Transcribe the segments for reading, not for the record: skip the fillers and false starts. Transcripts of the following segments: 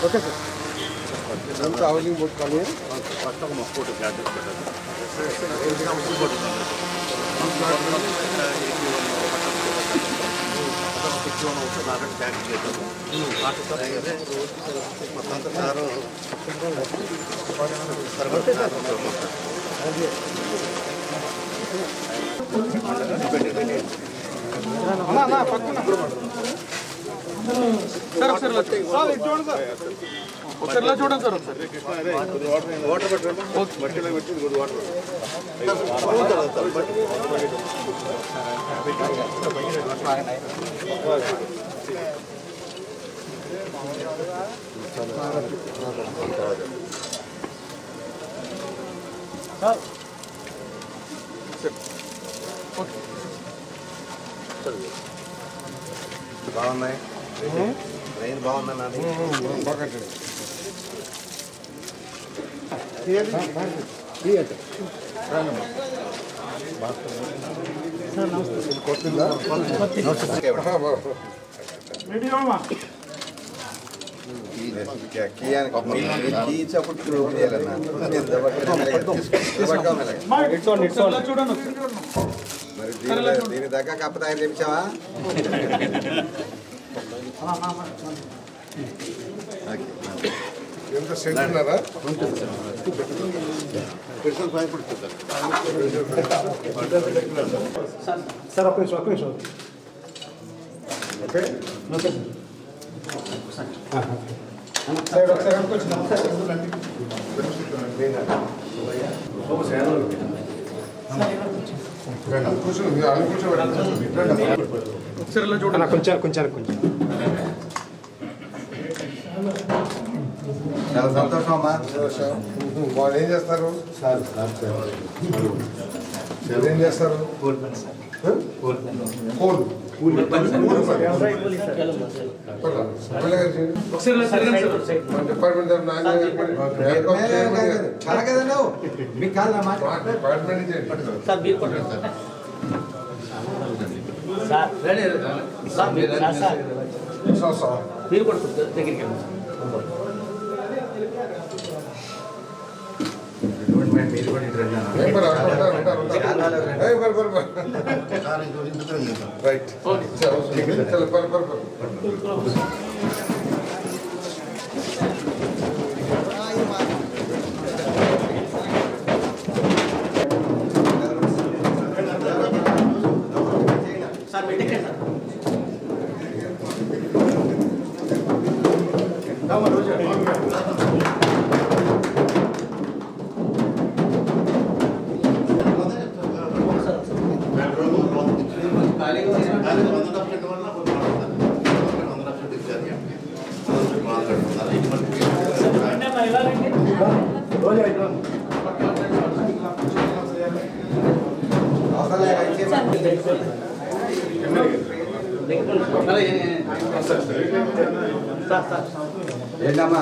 Okay sir ఎంత housing board కానీ first ఒక ఫోటో క్లాస్ పక్కన సార్ ఒకసారి చూడండి సార్ ఒకసారి చూడండి సార్ వాటర్ బట్టలో పెట్టి వాటర్ బాగున్నాయి ట్రైన్ బాగుందండి మరి దీని దగ్గర కప్ప తయారు చేయించావా ఎంత సెంటున్నారా సార్ ఒక్క నిమిషం ఓకే కొంచెం చాలా సంతోషం అమ్మా. వాళ్ళు ఏం చేస్తారు ఏం చేస్తారు డిపార్ట్మెంట్ మీరు కూడా రైట్ ఏంటమ్మా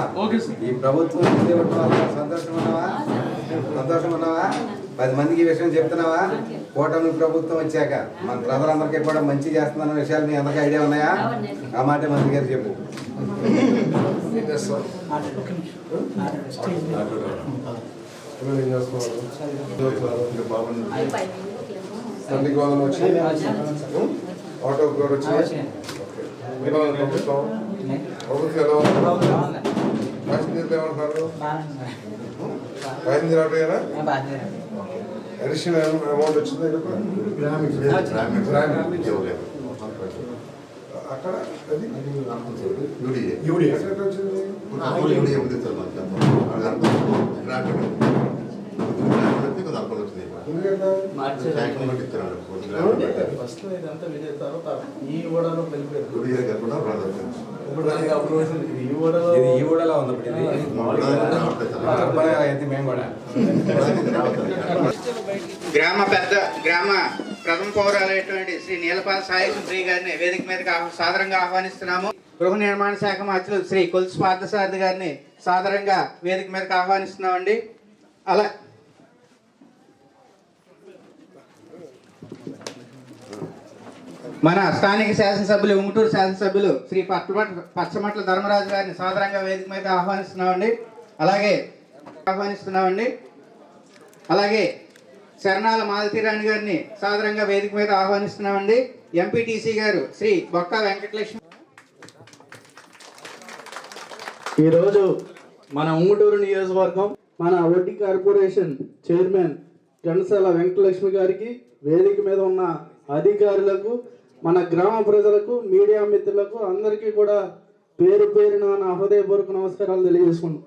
ఈ ప్రభుత్వం సంతోషం ఉన్నావా 10 మందికి ఈ విషయం చెప్తున్నావా? కూటమి ప్రభుత్వం వచ్చాక మన ప్రజలందరికీ కూడా మంచి చేస్తున్న విషయాలు మీ అందరికీ ఐడియా ఉన్నాయా? ఆ మాట మంత్రి గారు చెప్పు. ఆటో కూడా వచ్చి ప్రభుత్వం ఎలా ఉన్నారు? ప్యాసింజర్లు ఏమంటారు? ప్యాసింజర్ ఆటోయేనా? అడిషనల్ అమౌంట్ వచ్చింది అక్కడ గ్రామ ప్రథమ పౌరాలైనటువంటి శ్రీ నీలపాల సాయి శ్రీ గారిని వేదిక మీదకి సాదరంగా ఆహ్వానిస్తున్నాము. గృహ నిర్మాణ శాఖ మంత్రులు శ్రీ కొలుసు పార్థసారథి గారిని సాదరంగా వేదిక మీదకి ఆహ్వానిస్తున్నామండి. మన స్థానిక శాసనసభ్యులు ఉంగుటూరు శాసనసభ్యులు శ్రీ పచ్చమట్ల ధర్మరాజు గారిని సాదరంగా వేదిక మీద ఆహ్వానిస్తున్నామండి. అలాగే శరణాల మాలతీరాణి గారిని సాదరంగా వేదిక మీద ఆహ్వానిస్తున్నామండి. ఎంపీటీసీ గారు శ్రీ బొక్క వెంకటలక్ష్మి. ఈరోజు మన ఉంగుటూరు నియోజకవర్గం మన వడ్డీ కార్పొరేషన్ చైర్మన్ ఘనసాల వెంకటలక్ష్మి గారికి, వేదిక మీద ఉన్న అధికారులకు, మన గ్రామ ప్రజలకు, మీడియా మిత్రులకు అందరికీ కూడా పేరు పేరున నా హృదయపూర్వక నమస్కారాలు తెలియజేసుకుంటాం.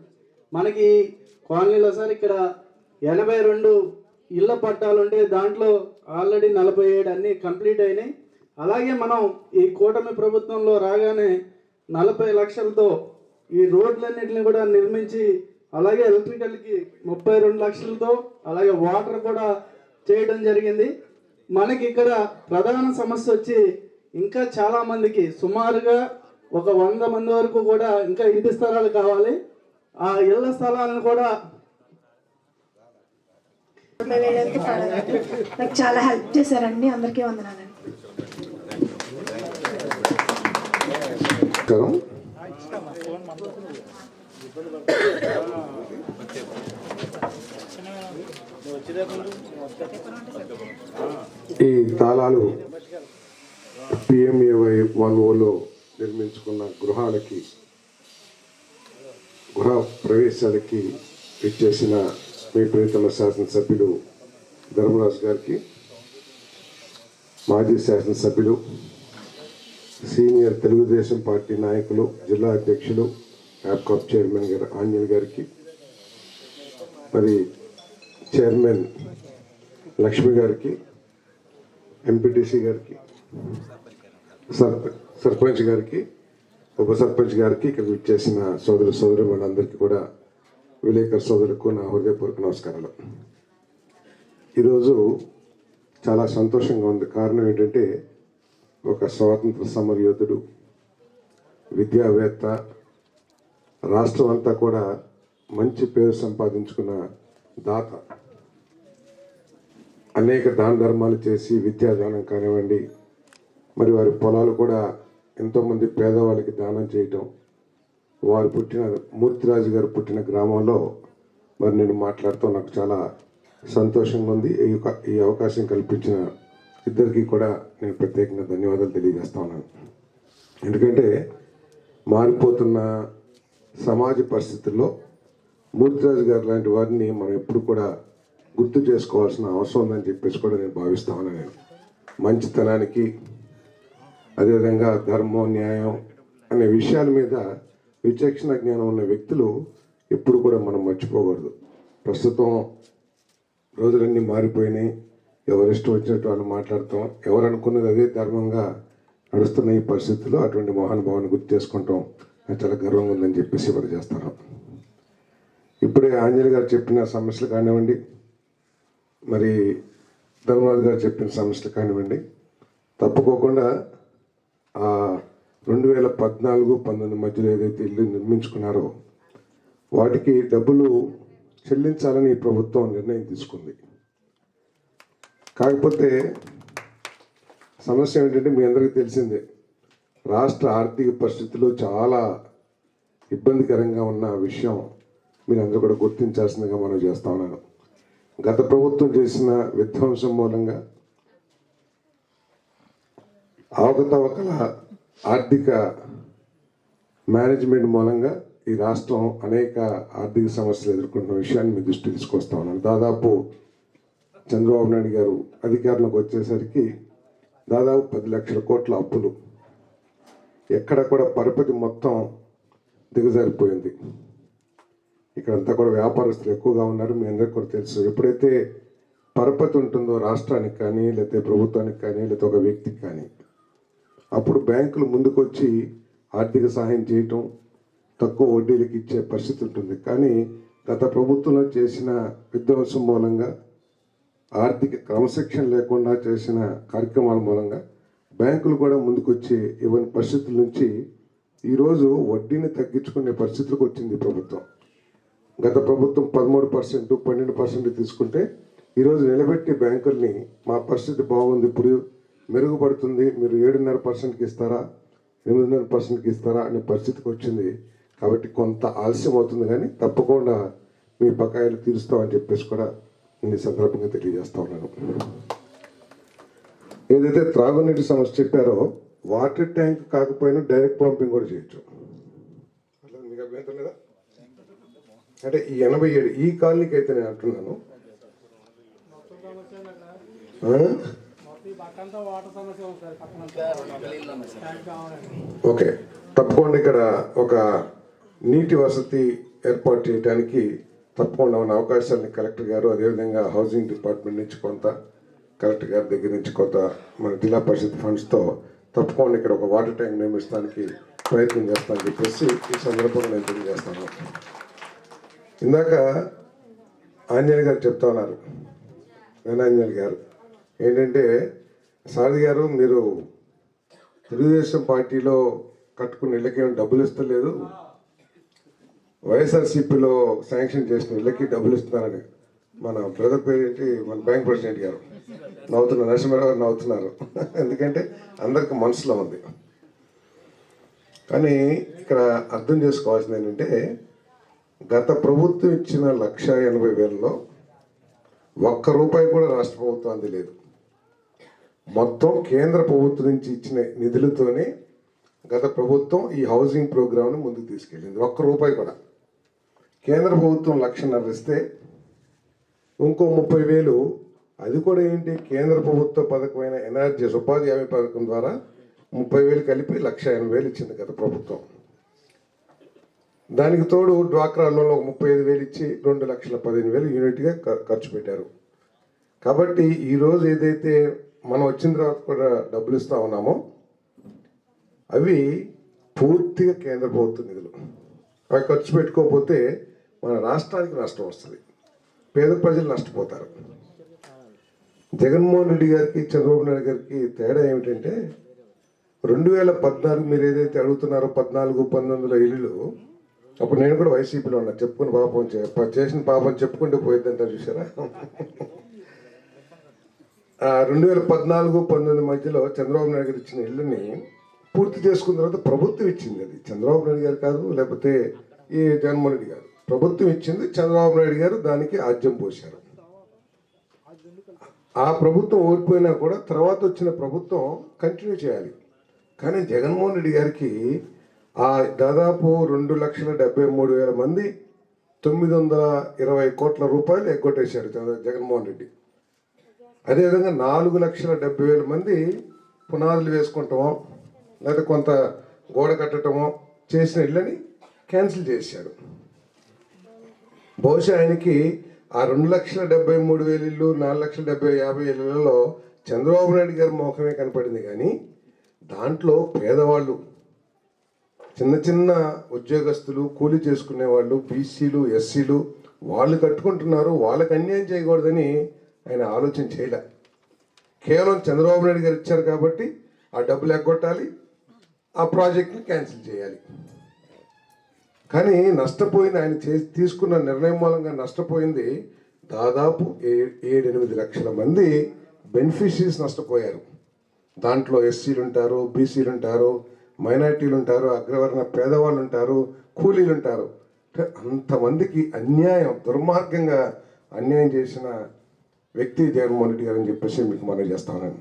మనకి కాలనీలో సార్ ఇక్కడ 82 ఇళ్ల పట్టాలు ఉంటే దాంట్లో ఆల్రెడీ 47 అన్నీ కంప్లీట్ అయినాయి. అలాగే మనం ఈ కూటమి ప్రభుత్వంలో రాగానే 40 లక్షలతో ఈ రోడ్లన్నింటినీ కూడా నిర్మించి, అలాగే ఎలక్ట్రికల్కి 32 లక్షలతో, అలాగే వాటర్ కూడా చేయడం జరిగింది. మనకి ఇక్కడ ప్రధాన సమస్య వచ్చి ఇంకా చాలా మందికి సుమారుగా ఒక 100 మంది వరకు కూడా ఇంకా ఇంటి స్థలాలు కావాలి. ఆ ఇళ్ల స్థలాలను కూడా నాకు చాలా హెల్ప్ చేశారండి. అందరికీ వందనాలండి. ఈ తాళాలు PMAY 1O నిర్మించుకున్న గృహాలకి, గృహ ప్రవేశాలకి ఇచ్చేసిన మీ ప్రియతమ శాసనసభ్యులు ధర్మరాజు గారికి, మాజీ శాసనసభ్యులు, సీనియర్ తెలుగుదేశం పార్టీ నాయకులు, జిల్లా అధ్యక్షులు, యాప్కాప్ చైర్మన్ గారు ఆంజనేయ గారికి, మరి చైర్మన్ లక్ష్మి గారికి, ఎంపీటీసీ గారికి, సర్పంచ్ గారికి, ఉప సర్పంచ్ గారికి, ఇక్కడ విచ్చేసిన సోదరులందరికీ కూడా, విలేకరు సోదరులకు నా హృదయపూర్వక నమస్కారాలు. ఈరోజు చాలా సంతోషంగా ఉంది. కారణం ఏంటంటే, ఒక స్వాతంత్ర సమరయోధుడు, విద్యావేత్త, రాష్ట్రం అంతా కూడా మంచి పేరు సంపాదించుకున్న దాత, అనేక దాన ధర్మాలు చేసి విద్యాదానం కానివ్వండి, మరి వారి పొలాలు కూడా ఎంతోమంది పేదవాళ్ళకి దానం చేయటం, వారు పుట్టిన మూర్తిరాజు గారు పుట్టిన గ్రామంలో మరి నేను మాట్లాడుతూ నాకు చాలా సంతోషంగా ఉంది. ఈ అవకాశం కల్పించిన ఇద్దరికి కూడా నేను ప్రత్యేకంగా ధన్యవాదాలు తెలియజేస్తా ఉన్నాను. ఎందుకంటే మారిపోతున్న సమాజ పరిస్థితుల్లో మూర్తిరాజు గారు లాంటి వారిని మనం ఎప్పుడు కూడా గుర్తు చేసుకోవాల్సిన అవసరం ఉందని చెప్పేసి కూడా నేను భావిస్తా ఉన్నాను. నేను మంచితనానికి, అదేవిధంగా ధర్మం, న్యాయం అనే విషయాల మీద విచక్షణ జ్ఞానం ఉన్న వ్యక్తులు ఎప్పుడు కూడా మనం మర్చిపోకూడదు. ప్రస్తుతం రోజులన్నీ మారిపోయినాయి. ఎవరిష్టం వచ్చినట్టు వాళ్ళు మాట్లాడతాం, ఎవరు అనుకున్నది అదే ధర్మంగా నడుస్తున్న ఈ పరిస్థితుల్లో అటువంటి మహానుభావాన్ని గుర్తు చేసుకుంటాం. నాకు చాలా గర్వంగా ఉందని చెప్పేసి ఇవ్వడం చేస్తాను. ఇప్పుడే ఆంజనేయ గారు చెప్పిన సమస్యలు కానివ్వండి, మరి ధర్మరాజు గారు చెప్పిన సమస్యలు కానివ్వండి, తప్పుకోకుండా 2014-19 మధ్యలో ఏదైతే ఇల్లు నిర్మించుకున్నారో వాటికి డబ్బులు చెల్లించాలని ఈ ప్రభుత్వం నిర్ణయం తీసుకుంది. కాకపోతే సమస్య ఏంటంటే, మీ అందరికీ తెలిసిందే, రాష్ట్ర ఆర్థిక పరిస్థితులు చాలా ఇబ్బందికరంగా ఉన్న విషయం మీరు అందరూ కూడా గుర్తించాల్సిందిగా మనం చేస్తా ఉన్నాను. గత ప్రభుత్వం చేసిన విధ్వంసం మూలంగా, అవకతవకల ఆర్థిక మేనేజ్మెంట్ మూలంగా ఈ రాష్ట్రం అనేక ఆర్థిక సమస్యలు ఎదుర్కొంటున్న విషయాన్ని మీ దృష్టి తీసుకొస్తా ఉన్నాను. దాదాపు చంద్రబాబు నాయుడు గారు అధికారంలోకి వచ్చేసరికి దాదాపు 10 లక్షల కోట్ల అప్పులు, ఎక్కడ కూడా పరపతి మొత్తం దిగజారిపోయింది. ఇక్కడంతా కూడా వ్యాపారస్తులు ఎక్కువగా ఉన్నారు, మీ అందరికీ కూడా తెలుసు. ఎప్పుడైతే పరపతి ఉంటుందో రాష్ట్రానికి కానీ, లేకపోతే ప్రభుత్వానికి కానీ, లేకపోతే ఒక వ్యక్తికి కానీ, అప్పుడు బ్యాంకులు ముందుకొచ్చి ఆర్థిక సహాయం చేయటం, తక్కువ వడ్డీలకు ఇచ్చే పరిస్థితి ఉంటుంది. కానీ గత ప్రభుత్వంలో చేసిన విధ్వంసం మూలంగా, ఆర్థిక క్రమశిక్షణ లేకుండా చేసిన కార్యక్రమాల మూలంగా బ్యాంకులు కూడా ముందుకొచ్చి ఇవ్వని పరిస్థితుల నుంచి ఈరోజు వడ్డీని తగ్గించుకునే పరిస్థితులకు వచ్చింది ప్రభుత్వం. గత ప్రభుత్వం 13%, 12% తీసుకుంటే ఈరోజు నిలబెట్టి బ్యాంకుల్ని మా పరిస్థితి బాగుంది, ఇప్పుడు మెరుగుపడుతుంది, మీరు 7.5%కి ఇస్తారా 8.5%కి ఇస్తారా అనే పరిస్థితికి వచ్చింది. కాబట్టి కొంత ఆలస్యం అవుతుంది, కానీ తప్పకుండా మీ బకాయిలు తీరుస్తామని చెప్పేసి కూడా ఈ సందర్భంగా తెలియజేస్తా ఉన్నాను. ఏదైతే త్రాగునీటి సమస్య చెప్పారో వాటర్ ట్యాంక్ కాకపోయినా డైరెక్ట్ పంపింగ్ కూడా చేయొచ్చు. అట్లా మీకు అభ్యంతరం లేదా? అంటే ఈ 87 ఈ కాలనీకి అయితే నేను అంటున్నాను. ఓకే, తప్పకుండా ఇక్కడ ఒక నీటి వసతి ఏర్పాటు చేయడానికి తప్పకుండా ఉన్న అవకాశాన్ని కలెక్టర్ గారు, అదేవిధంగా హౌసింగ్ డిపార్ట్మెంట్ నుంచి కొంత, కలెక్టర్ గారి దగ్గర నుంచి కొంత మన జిల్లా పరిషత్ ఫండ్స్తో తప్పకుండా ఇక్కడ ఒక వాటర్ ట్యాంక్ నిర్మించడానికి ప్రయత్నం చేస్తానని చెప్పేసి ఈ సందర్భంగా నేను తెలియజేస్తాను. ఇందాక ఆంజనేయ గారు చెప్తా ఉన్నారు, ఆంజనేయ గారు ఏంటంటే, సారథి గారు మీరు తెలుగుదేశం పార్టీలో కట్టుకున్న ఇళ్ళకేమో డబ్బులు ఇస్తలేదు, వైఎస్ఆర్సీపీలో శాంక్షన్ చేసిన ఇళ్ళకి డబ్బులు ఇస్తున్నారని. మన బ్రదర్ పేరు ఏంటి, మన బ్యాంక్ ప్రెసిడెంట్ గారు నవ్వుతున్నారు, నరసింహారావు గారు నవ్వుతున్నారు. ఎందుకంటే అందరికి మనసులో ఉంది. కానీ ఇక్కడ అర్థం చేసుకోవాల్సింది ఏంటంటే, గత ప్రభుత్వం ఇచ్చిన 1,80,000లో ఒక్క రూపాయి కూడా రాష్ట్ర ప్రభుత్వం అందలేదు. మొత్తం కేంద్ర ప్రభుత్వం నుంచి ఇచ్చిన నిధులతోనే గత ప్రభుత్వం ఈ హౌసింగ్ ప్రోగ్రామ్ను ముందుకు తీసుకెళ్ళింది. ఒక్క రూపాయి కూడా. కేంద్ర ప్రభుత్వం 1,50,000 ఇస్తే ఇంకో 30,000, అది కూడా ఏంటి, కేంద్ర ప్రభుత్వ పథకమైన ఎన్ఆర్జీఎస్ ఉపాధి హామీ పథకం ద్వారా 30,000 కలిపి 1,80,000 ఇచ్చింది గత ప్రభుత్వం. దానికి తోడు డ్వాక్రా లోన్లో 35,000 ఇచ్చి 2,15,000 యూనిట్గా ఖర్చు పెట్టారు. కాబట్టి ఈరోజు ఏదైతే మనం వచ్చిన తర్వాత కూడా డబ్బులు ఇస్తా ఉన్నామో అవి పూర్తిగా కేంద్ర ప్రభుత్వ నిధులు. అవి ఖర్చు పెట్టుకోకపోతే మన రాష్ట్రానికి నష్టం వస్తుంది, పేద ప్రజలు నష్టపోతారు. జగన్మోహన్ రెడ్డి గారికి, చంద్రబాబు నాయుడు గారికి తేడా ఏమిటంటే, 2014 మీరు ఏదైతే అడుగుతున్నారో 14-19 ఇల్లులు, అప్పుడు నేను కూడా వైసీపీలో ఉన్నా, చెప్పుకుని పాపం చేసిన పాపం చెప్పుకుంటూ పోయిద్దంటారు చూసారా. 2014-19 మధ్యలో చంద్రబాబు నాయుడు గారు ఇచ్చిన ఇల్లుని పూర్తి చేసుకున్న తర్వాత ప్రభుత్వం ఇచ్చింది. అది చంద్రబాబు నాయుడు గారు కాదు, లేకపోతే ఈ జగన్మోహన్ రెడ్డి గారు, ప్రభుత్వం ఇచ్చింది. చంద్రబాబు నాయుడు గారు దానికి ఆజ్యం పోశారు. ఆ ప్రభుత్వం ఓడిపోయినా కూడా తర్వాత వచ్చిన ప్రభుత్వం కంటిన్యూ చేయాలి. కానీ జగన్మోహన్ రెడ్డి గారికి ఆ దాదాపు 2,73,000 మంది 920 కోట్ల రూపాయలు ఎగ్గొట్టేశాడు జగన్మోహన్ రెడ్డి. అదేవిధంగా 4,70,000 మంది పునాదులు వేసుకుంటామో లేదా కొంత గోడ కట్టడమో చేసిన ఇళ్ళని క్యాన్సిల్ చేశాడు. బహుశా ఆయనకి ఆ 2,73,000 ఇల్లు, 4,70,50,000 ఇళ్లలో చంద్రబాబు నాయుడు గారి మోహమే కనపడింది. కానీ దాంట్లో పేదవాళ్ళు, చిన్న చిన్న ఉద్యోగస్తులు, కూలీ చేసుకునే వాళ్ళు, బీసీలు, ఎస్సీలు వాళ్ళు కట్టుకుంటున్నారు, వాళ్ళకి అన్యాయం చేయకూడదని ఆయన ఆలోచన చేయలే. కేవలం చంద్రబాబు నాయుడు గారు ఇచ్చారు కాబట్టి ఆ డబ్బులు ఎగ్గొట్టాలి, ఆ ప్రాజెక్ట్ని క్యాన్సిల్ చేయాలి. కానీ నష్టపోయింది, ఆయన తీసుకున్న నిర్ణయం మూలంగా నష్టపోయింది దాదాపు 7-8 లక్షల మంది బెనిఫిషరీస్ నష్టపోయారు. దాంట్లో ఎస్సీలు ఉంటారు, బీసీలు ఉంటారు, మైనారిటీలు ఉంటారు, అగ్రవర్ణ పేదవాళ్ళు ఉంటారు, కూలీలు ఉంటారు. అంతమందికి అన్యాయం, దుర్మార్గంగా అన్యాయం చేసిన వ్యక్తి జగన్మోహన్ రెడ్డి గారు అని చెప్పేసి మీకు మనం చేస్తా ఉన్నాను.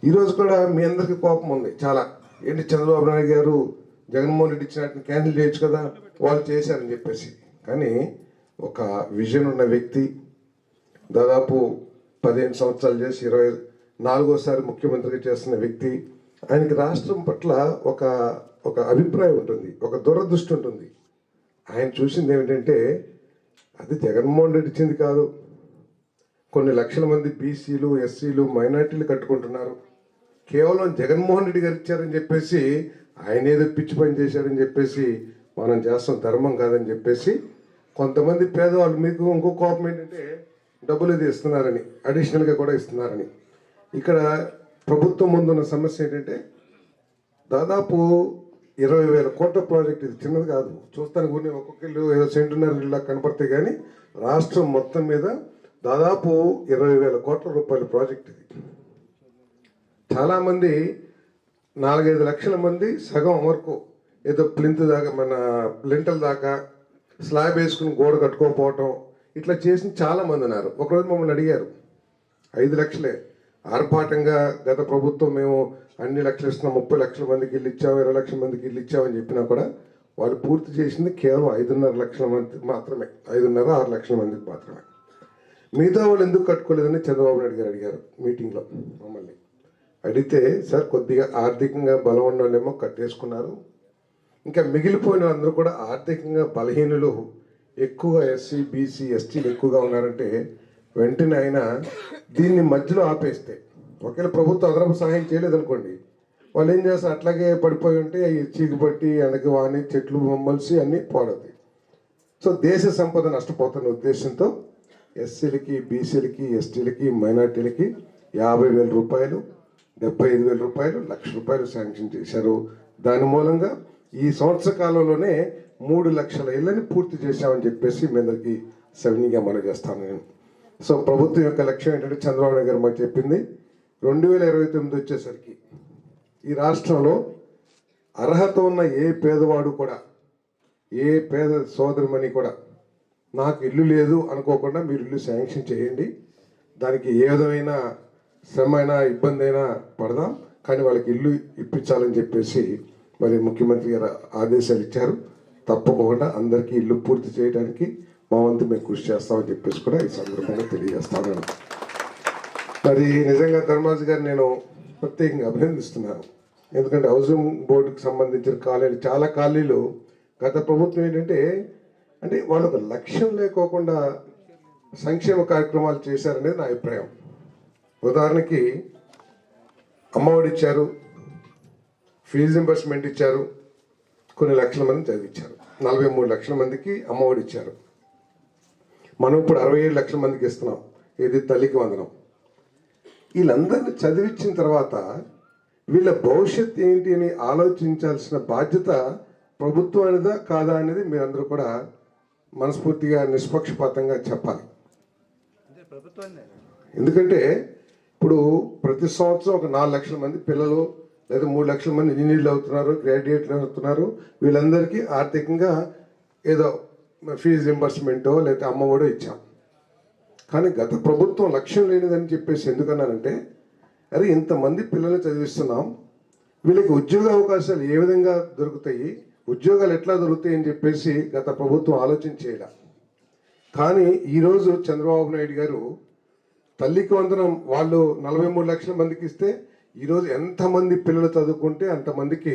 ఈరోజు కూడా మీ అందరికీ కోపం ఉంది చాలా. ఏంటి, చంద్రబాబు నాయుడు గారు జగన్మోహన్ రెడ్డి ఇచ్చినట్టు క్యాన్సిల్ చేయొచ్చు కదా, వాళ్ళు చేశారని చెప్పేసి. కానీ ఒక విజన్ ఉన్న వ్యక్తి, దాదాపు 15 సంవత్సరాలు చేసి 24వ ముఖ్యమంత్రిగా చేస్తున్న వ్యక్తి, ఆయనకి రాష్ట్రం పట్ల ఒక అభిప్రాయం ఉంటుంది, ఒక దురదృష్టి ఉంటుంది. ఆయన చూసింది ఏమిటంటే, అది జగన్మోహన్ రెడ్డి ఇచ్చింది కాదు, కొన్ని లక్షల మంది బీసీలు, ఎస్సీలు, మైనార్టీలు కట్టుకుంటున్నారు. కేవలం జగన్మోహన్ రెడ్డి గారు ఇచ్చారని చెప్పేసి, ఆయన ఏదో పిచ్చి పని చేశారని చెప్పేసి మనం చేస్తాం ధర్మం కాదని చెప్పేసి కొంతమంది పేదవాళ్ళు, మీకు ఇంకో కోపం ఏంటంటే డబ్బులు ఇది ఇస్తున్నారని, అడిషనల్గా కూడా ఇస్తున్నారని. ఇక్కడ ప్రభుత్వం ముందున్న సమస్య ఏంటంటే, దాదాపు 20,000 కోట్ల ప్రాజెక్ట్. ఇది చిన్నది కాదు, చూస్తానికి కొన్ని ఒక్కొక్క ఇల్లు ఏదో సెంటున్నర ఇళ్ళ కనపడతాయి. కానీ రాష్ట్రం మొత్తం మీద దాదాపు 20,000 కోట్ల రూపాయల ప్రాజెక్ట్ ఇది. చాలామంది 4-5 లక్షల మంది సగం వరకు ఏదో ప్లింత్ దాకా మన లింటల్ దాకా స్లాబ్ వేసుకుని గోడ కట్టుకోకపోవటం ఇట్లా చేసిన చాలామంది ఉన్నారు. ఒకరోజు మమ్మల్ని అడిగారు, 5 లక్షలే ఆర్భాటంగా గత ప్రభుత్వం మేము అన్ని లక్షలు ఇస్తున్నాం, 30 లక్షల మందికి ఇల్లు ఇచ్చాం, 20 లక్షల మందికి ఇల్లు ఇచ్చామని చెప్పినా కూడా వాళ్ళు పూర్తి చేసింది కేవలం 5.5 లక్షల మంది మాత్రమే, 5.5-6 లక్షల మందికి మాత్రమే. మిగతా వాళ్ళు ఎందుకు కట్టుకోలేదని చంద్రబాబు నాయుడు గారు అడిగారు మీటింగ్లో మమ్మల్ని. అడిగితే సార్ కొద్దిగా ఆర్థికంగా బలం ఉన్న వాళ్ళేమో కట్టేసుకున్నారు, ఇంకా మిగిలిపోయిన వాళ్ళందరూ కూడా ఆర్థికంగా బలహీనులు ఎక్కువగా ఎస్సీ బీసీ ఎస్టీలు ఎక్కువగా ఉన్నారంటే వెంటనే ఆయన దీన్ని మధ్యలో ఆపేస్తే, ఒకవేళ ప్రభుత్వం అదనపు సహాయం చేయలేదనుకోండి, వాళ్ళు ఏం చేస్తారు అట్లాగే పడిపోయి ఉంటే అవి చీకుపట్టి వెనక్కి వాని చెట్లు మమ్మల్సి అన్నీ పాడవుతాయి. సో దేశ సంపద నష్టపోతున్న ఉద్దేశంతో ఎస్సీలకి బీసీలకి ఎస్టీలకి మైనార్టీలకి 50,000 రూపాయలు 75,000 రూపాయలు ₹1,00,000 శాంక్షన్ చేశారు. దాని మూలంగా ఈ సంవత్సర కాలంలోనే 3 లక్షల ఇళ్ళని పూర్తి చేశామని చెప్పేసి మీ అందరికీ సవినీయంగా మనం చేస్తాను నేను. సో ప్రభుత్వం యొక్క లక్ష్యం ఏంటంటే చంద్రబాబు నాయుడు గారు మాకు చెప్పింది 2029 వచ్చేసరికి ఈ రాష్ట్రంలో అర్హత ఉన్న ఏ పేదవాడు కూడా, ఏ పేద సోదరుమని కూడా నాకు ఇల్లు లేదు అనుకోకుండా మీరు ఇల్లు శాంక్షన్ చేయండి, దానికి ఏ విధమైన శ్రమ అయినా ఇబ్బంది అయినా పడదాం, కానీ వాళ్ళకి ఇల్లు ఇప్పించాలని చెప్పేసి మరి ముఖ్యమంత్రి గారు ఆదేశాలు ఇచ్చారు. తప్పకుండా అందరికీ ఇల్లు పూర్తి చేయడానికి మా వంతు మేము కృషి చేస్తామని చెప్పేసి కూడా ఈ సందర్భంగా తెలియజేస్తాను. మరి నిజంగా ధర్మరాజు గారు నేను ప్రత్యేకంగా అభినందిస్తున్నాను. ఎందుకంటే హౌసింగ్ బోర్డుకి సంబంధించిన ఖాళీలు చాలా ఖాళీలు గత ప్రభుత్వం ఏంటంటే అంటే వాళ్ళు ఒక లక్ష్యం లేకోకుండా సంక్షేమ కార్యక్రమాలు చేశారనేది నా అభిప్రాయం. ఉదాహరణకి అమ్మఒడి ఇచ్చారు, ఫీజు రింబర్స్మెంట్ ఇచ్చారు, కొన్ని లక్షల మంది చదివించారు, 43 లక్షల మందికి అమ్మఒడి ఇచ్చారు. మనం ఇప్పుడు 67 లక్షల మందికి ఇస్తున్నాం, ఇది తల్లికి వందనం. వీళ్ళందరినీ చదివించిన తర్వాత వీళ్ళ భవిష్యత్ ఏంటి అని ఆలోచించాల్సిన బాధ్యత ప్రభుత్వం అనేదా కాదా అనేది మీరందరూ కూడా మనస్ఫూర్తిగా నిష్పక్షపాతంగా చెప్పాలి. ఎందుకంటే ఇప్పుడు ప్రతి సంవత్సరం ఒక 4 లక్షల మంది పిల్లలు లేదా 3 లక్షల మంది ఇంజనీర్లు అవుతున్నారు, గ్రాడ్యుయేట్లు అవుతున్నారు. వీళ్ళందరికీ ఆర్థికంగా ఏదో ఫీజు రింబర్స్మెంటో లేదా అమ్మఒడో ఇచ్చాం. కానీ గత ప్రభుత్వం లక్ష్యం లేనిదని చెప్పేసి ఎందుకన్నానంటే, అరే ఇంతమంది పిల్లల్ని చదివిస్తున్నాం, వీళ్ళకి ఉద్యోగ అవకాశాలు ఏ విధంగా దొరుకుతాయి, ఉద్యోగాలు ఎట్లా దొరుకుతాయి అని చెప్పేసి గత ప్రభుత్వం ఆలోచన చేయలే. కానీ ఈరోజు చంద్రబాబు నాయుడు గారు తల్లికి వందనం వాళ్ళు 43 లక్షల మందికి ఇస్తే ఈరోజు ఎంతమంది పిల్లలు చదువుకుంటే అంతమందికి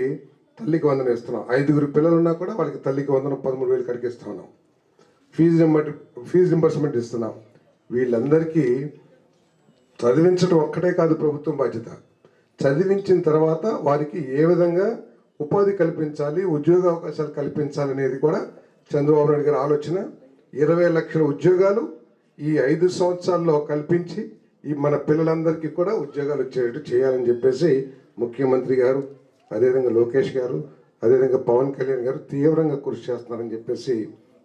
తల్లికి వందనం ఇస్తున్నాం. 5గురు పిల్లలు ఉన్నా కూడా వాళ్ళకి తల్లికి వందనం 13,000 కడికి ఇస్తా ఉన్నాం. ఫీజు రింబర్స్మెంట్ ఇస్తున్నాం. వీళ్ళందరికీ చదివించడం ఒక్కటే కాదు ప్రభుత్వం బాధ్యత, చదివించిన తర్వాత వారికి ఏ విధంగా ఉపాధి కల్పించాలి, ఉద్యోగ అవకాశాలు కల్పించాలి అనేది కూడా చంద్రబాబు నాయుడు గారి ఆలోచన. 20 లక్షల ఉద్యోగాలు ఈ 5 సంవత్సరాల్లో కల్పించి ఈ మన పిల్లలందరికీ కూడా ఉద్యోగాలు వచ్చేటట్టు చేయాలని చెప్పేసి ముఖ్యమంత్రి గారు, అదేవిధంగా లోకేష్ గారు, అదేవిధంగా పవన్ కళ్యాణ్ గారు తీవ్రంగా కృషి చేస్తున్నారని చెప్పేసి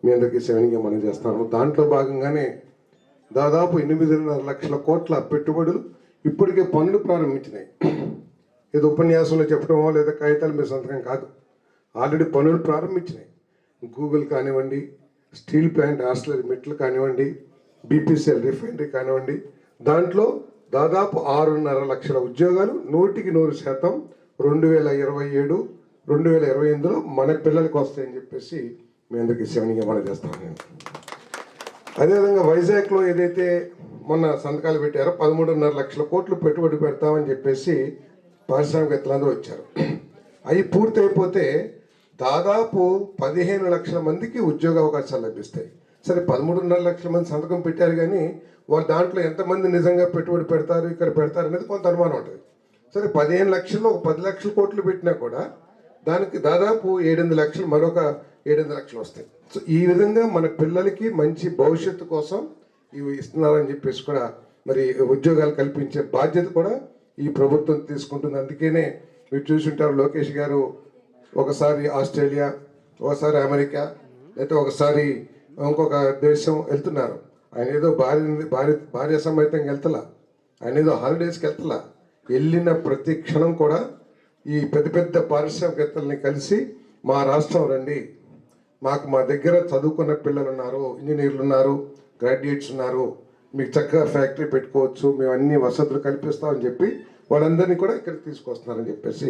మీ అందరికీ సవినీయంగా మనం చేస్తున్నాము. దాంట్లో భాగంగానే దాదాపు 8.5 లక్షల కోట్ల పెట్టుబడులు ఇప్పటికే పనులు ప్రారంభించినాయి. ఏదో ఉపన్యాసంలో చెప్పడమో లేదా కాగితాల మీద సంతకం కాదు, ఆల్రెడీ పనులు ప్రారంభించినాయి. గూగుల్ కానివ్వండి, స్టీల్ ప్లాంట్ ఆర్సిలరీ మెట్లు కానివ్వండి, బీపీసీఎల్ రిఫైనరీ కానివ్వండి, దాంట్లో దాదాపు 6.5 లక్షల ఉద్యోగాలు 100% 2027, 2028లో మన పిల్లలకి వస్తాయని చెప్పేసి మీ అందరికీ సవినీయంగా మనం చేస్తాను నేను. అదేవిధంగా వైజాగ్లో ఏదైతే మొన్న సంతకాలు పెట్టారో 13.5 లక్షల కోట్లు పెట్టుబడి పెడతామని చెప్పేసి పారిశ్రామికవేత్తలందరూ వచ్చారు. అవి పూర్తి అయిపోతే దాదాపు 15 లక్షల మందికి ఉద్యోగ అవకాశాలు లభిస్తాయి. సరే 13.5 లక్షల మంది సంతకం పెట్టారు, కానీ వాళ్ళు దాంట్లో ఎంతమంది నిజంగా పెట్టుబడి పెడతారు, ఇక్కడ పెడతారు అనేది కొంత అనుమానం ఉంటుంది. సరే 15 లక్షల్లో ఒక 10 లక్షల కోట్లు పెట్టినా కూడా దానికి దాదాపు 7-8 లక్షలు, మరొక 7-8 లక్షలు వస్తాయి. సో ఈ విధంగా మన పిల్లలకి మంచి భవిష్యత్తు కోసం ఇవి ఇస్తున్నారని చెప్పేసి కూడా మరి ఉద్యోగాలు కల్పించే బాధ్యత కూడా ఈ ప్రభుత్వం తీసుకుంటుంది. అందుకనే మీరు చూసుంటారు లోకేష్ గారు ఒకసారి ఆస్ట్రేలియా, ఒకసారి అమెరికా, లేకపోతే ఒకసారి ఇంకొక దేశం వెళ్తున్నారు. ఆయన ఏదో భార్య సమేతంగా వెళ్తలా, ఆయన ఏదో హాలిడేస్కి వెళ్తలా, వెళ్ళిన ప్రతి క్షణం కూడా ఈ పెద్ద పెద్ద పారిశ్రామికవేత్తల్ని కలిసి మా రాష్ట్రం రండి, మాకు మా దగ్గర చదువుకున్న పిల్లలు ఉన్నారు, ఇంజనీర్లు ఉన్నారు, గ్రాడ్యుయేట్స్ ఉన్నారు, మీకు చక్కగా ఫ్యాక్టరీ పెట్టుకోవచ్చు, మేము అన్ని వసతులు కల్పిస్తామని చెప్పి వాళ్ళందరినీ కూడా ఇక్కడికి తీసుకొస్తున్నారని చెప్పేసి